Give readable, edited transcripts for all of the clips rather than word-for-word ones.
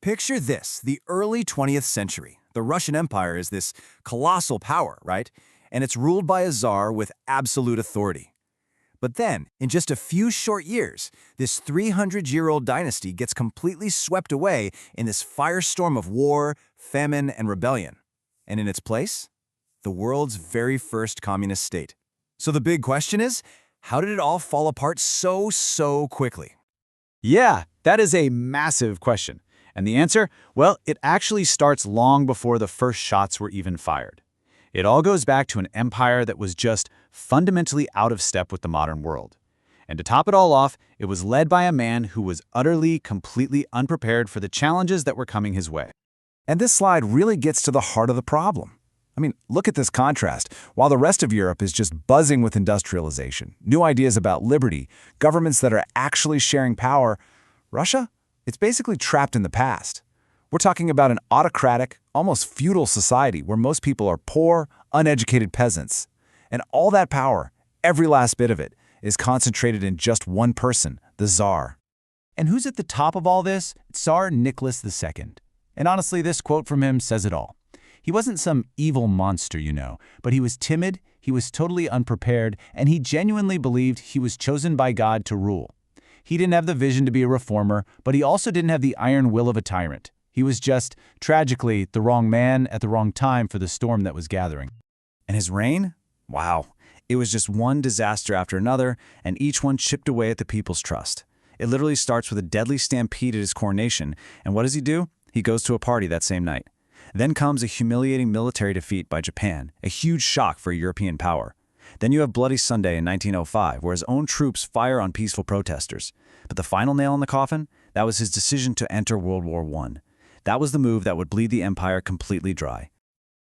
Picture this, the early 20th century. The Russian Empire is this colossal power, right? And it's ruled by a czar with absolute authority. But then, in just a few short years, this 300-year-old dynasty gets completely swept away in this firestorm of war, famine, and rebellion. And in its place, the world's very first communist state. So the big question is, how did it all fall apart so quickly? Yeah, that is a massive question. And the answer? Well, it actually starts long before the first shots were even fired. It all goes back to an empire that was just fundamentally out of step with the modern world. And to top it all off, it was led by a man who was utterly, completely unprepared for the challenges that were coming his way. And this slide really gets to the heart of the problem. I mean, look at this contrast. While the rest of Europe is just buzzing with industrialization, new ideas about liberty, governments that are actually sharing power, Russia? It's basically trapped in the past. We're talking about an autocratic, almost feudal society where most people are poor, uneducated peasants. And all that power, every last bit of it, is concentrated in just one person, the Tsar. And who's at the top of all this? Tsar Nicholas II. And honestly, this quote from him says it all. He wasn't some evil monster, but he was timid, he was totally unprepared, and he genuinely believed he was chosen by God to rule. He didn't have the vision to be a reformer, but he also didn't have the iron will of a tyrant. He was just, tragically, the wrong man at the wrong time for the storm that was gathering. And his reign? Wow. It was just one disaster after another, and each one chipped away at the people's trust. It literally starts with a deadly stampede at his coronation, and what does he do? He goes to a party that same night. Then comes a humiliating military defeat by Japan, a huge shock for European power. Then you have Bloody Sunday in 1905, where his own troops fire on peaceful protesters. But the final nail in the coffin? That was his decision to enter World War I. That was the move that would bleed the empire completely dry.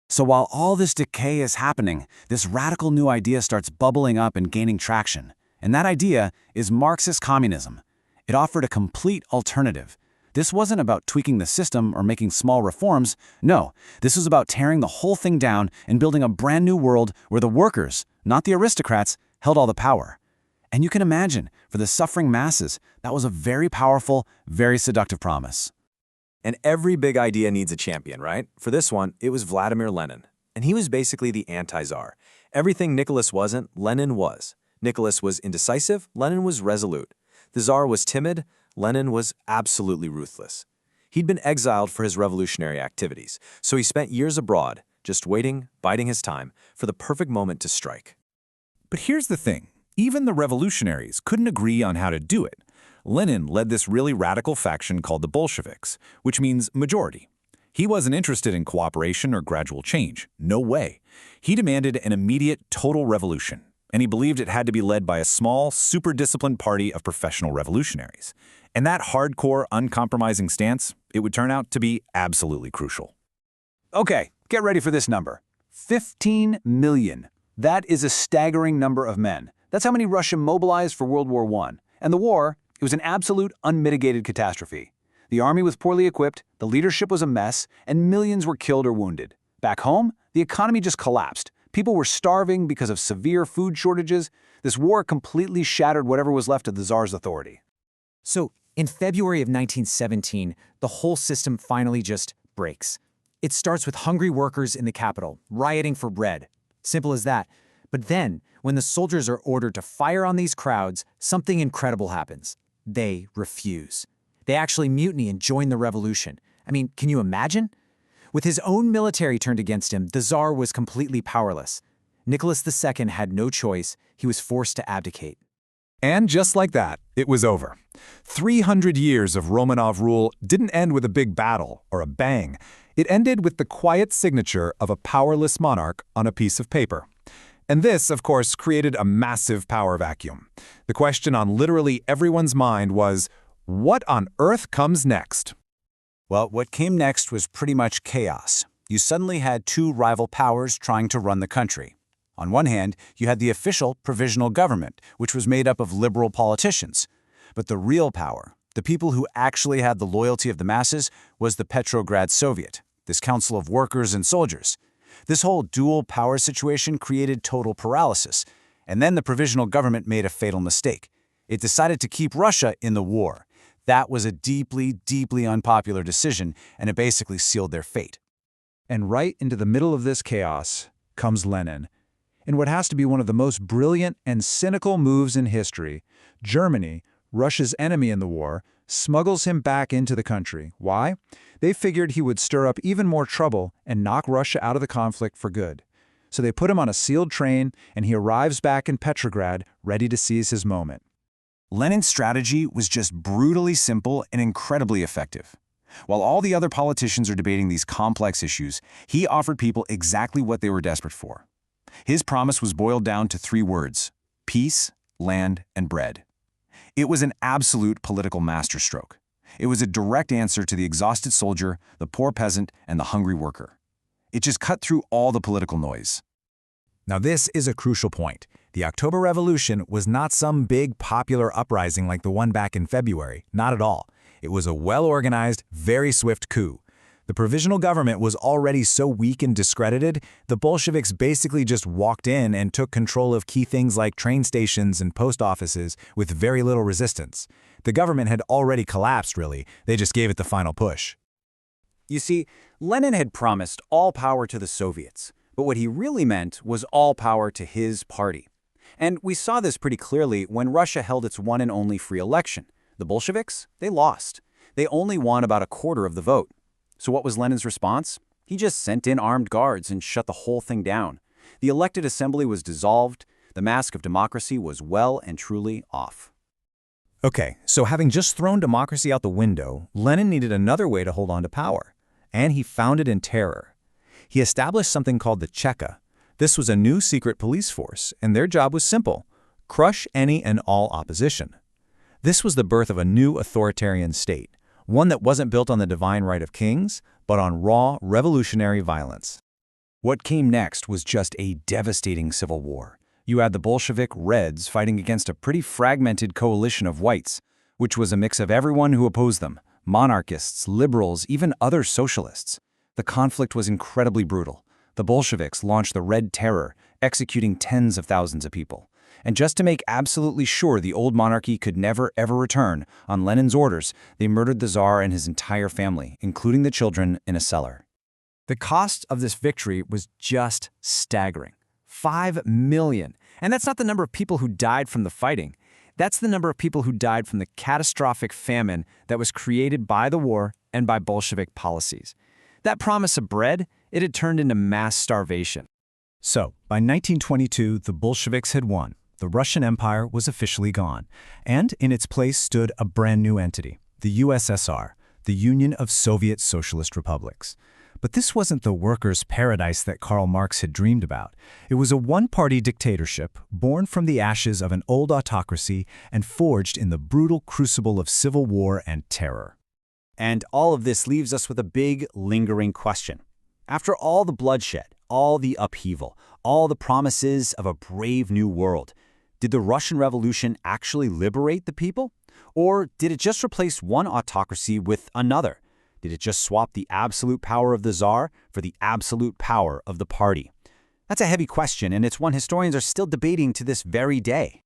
So while all this decay is happening, this radical new idea starts bubbling up and gaining traction. And that idea is Marxist communism. It offered a complete alternative. This wasn't about tweaking the system or making small reforms. No, this was about tearing the whole thing down and building a brand new world where the workers, not the aristocrats, held all the power. And you can imagine, for the suffering masses, that was a very powerful, very seductive promise. And every big idea needs a champion, right? For this one, it was Vladimir Lenin. And he was basically the anti-czar. Everything Nicholas wasn't, Lenin was. Nicholas was indecisive, Lenin was resolute. The czar was timid, Lenin was absolutely ruthless. He'd been exiled for his revolutionary activities, so he spent years abroad, just waiting, biding his time, for the perfect moment to strike. But here's the thing. Even the revolutionaries couldn't agree on how to do it. Lenin led this really radical faction called the Bolsheviks, which means majority. He wasn't interested in cooperation or gradual change. No way. He demanded an immediate, total revolution, and he believed it had to be led by a small, super-disciplined party of professional revolutionaries. And that hardcore, uncompromising stance, it would turn out to be absolutely crucial. Okay, get ready for this number. 15 million. That is a staggering number of men. That's how many Russia mobilized for World War I. And the war, it was an absolute, unmitigated catastrophe. The army was poorly equipped, the leadership was a mess, and millions were killed or wounded. Back home, the economy just collapsed. People were starving because of severe food shortages. This war completely shattered whatever was left of the Tsar's authority. So, in February of 1917, the whole system finally just breaks. It starts with hungry workers in the capital, rioting for bread. Simple as that. But then, when the soldiers are ordered to fire on these crowds, something incredible happens. They refuse. They actually mutiny and join the revolution. I mean, can you imagine? With his own military turned against him, the Tsar was completely powerless. Nicholas II had no choice. He was forced to abdicate. And just like that, it was over. 300 years of Romanov rule didn't end with a big battle or a bang. It ended with the quiet signature of a powerless monarch on a piece of paper. And this, of course, created a massive power vacuum. The question on literally everyone's mind was, what on earth comes next? Well, what came next was pretty much chaos. You suddenly had two rival powers trying to run the country. On one hand, you had the official provisional government, which was made up of liberal politicians. But the real power, the people who actually had the loyalty of the masses, was the Petrograd Soviet, this council of workers and soldiers. This whole dual power situation created total paralysis. And then the provisional government made a fatal mistake. It decided to keep Russia in the war. That was a deeply, deeply unpopular decision, and it basically sealed their fate. And right into the middle of this chaos comes Lenin. In what has to be one of the most brilliant and cynical moves in history, Germany, Russia's enemy in the war, smuggles him back into the country. Why? They figured he would stir up even more trouble and knock Russia out of the conflict for good. So they put him on a sealed train, and he arrives back in Petrograd, ready to seize his moment. Lenin's strategy was just brutally simple and incredibly effective. While all the other politicians are debating these complex issues, he offered people exactly what they were desperate for. His promise was boiled down to 3 words: peace, land, and bread. It was an absolute political masterstroke. It was a direct answer to the exhausted soldier, the poor peasant, and the hungry worker. It just cut through all the political noise. Now this is a crucial point. The October Revolution was not some big popular uprising like the one back in February, not at all. It was a well-organized, very swift coup. The provisional government was already so weak and discredited, the Bolsheviks basically just walked in and took control of key things like train stations and post offices with very little resistance. The government had already collapsed, really. They just gave it the final push. You see, Lenin had promised all power to the Soviets, but what he really meant was all power to his party. And we saw this pretty clearly when Russia held its one and only free election. The Bolsheviks, they lost. They only won about a quarter of the vote. So what was Lenin's response? He just sent in armed guards and shut the whole thing down. The elected assembly was dissolved. The mask of democracy was well and truly off. Okay, so having just thrown democracy out the window, Lenin needed another way to hold on to power. And he found it in terror. He established something called the Cheka. This was a new secret police force, and their job was simple: crush any and all opposition. This was the birth of a new authoritarian state, one that wasn't built on the divine right of kings, but on raw, revolutionary violence. What came next was just a devastating civil war. You had the Bolshevik Reds fighting against a pretty fragmented coalition of whites, which was a mix of everyone who opposed them: monarchists, liberals, even other socialists. The conflict was incredibly brutal. The Bolsheviks launched the Red Terror, executing tens of thousands of people. And just to make absolutely sure the old monarchy could never ever return, on Lenin's orders, they murdered the Tsar and his entire family, including the children, in a cellar. The cost of this victory was just staggering. 5 million. And that's not the number of people who died from the fighting. That's the number of people who died from the catastrophic famine that was created by the war and by Bolshevik policies. That promise of bread, it had turned into mass starvation. So, by 1922, the Bolsheviks had won. The Russian Empire was officially gone, and in its place stood a brand new entity, the USSR, the Union of Soviet Socialist Republics. But this wasn't the workers' paradise that Karl Marx had dreamed about. It was a one-party dictatorship born from the ashes of an old autocracy and forged in the brutal crucible of civil war and terror. And all of this leaves us with a big, lingering question. After all the bloodshed, all the upheaval, all the promises of a brave new world, did the Russian Revolution actually liberate the people? Or did it just replace one autocracy with another? Did it just swap the absolute power of the Tsar for the absolute power of the party? That's a heavy question, and it's one historians are still debating to this very day.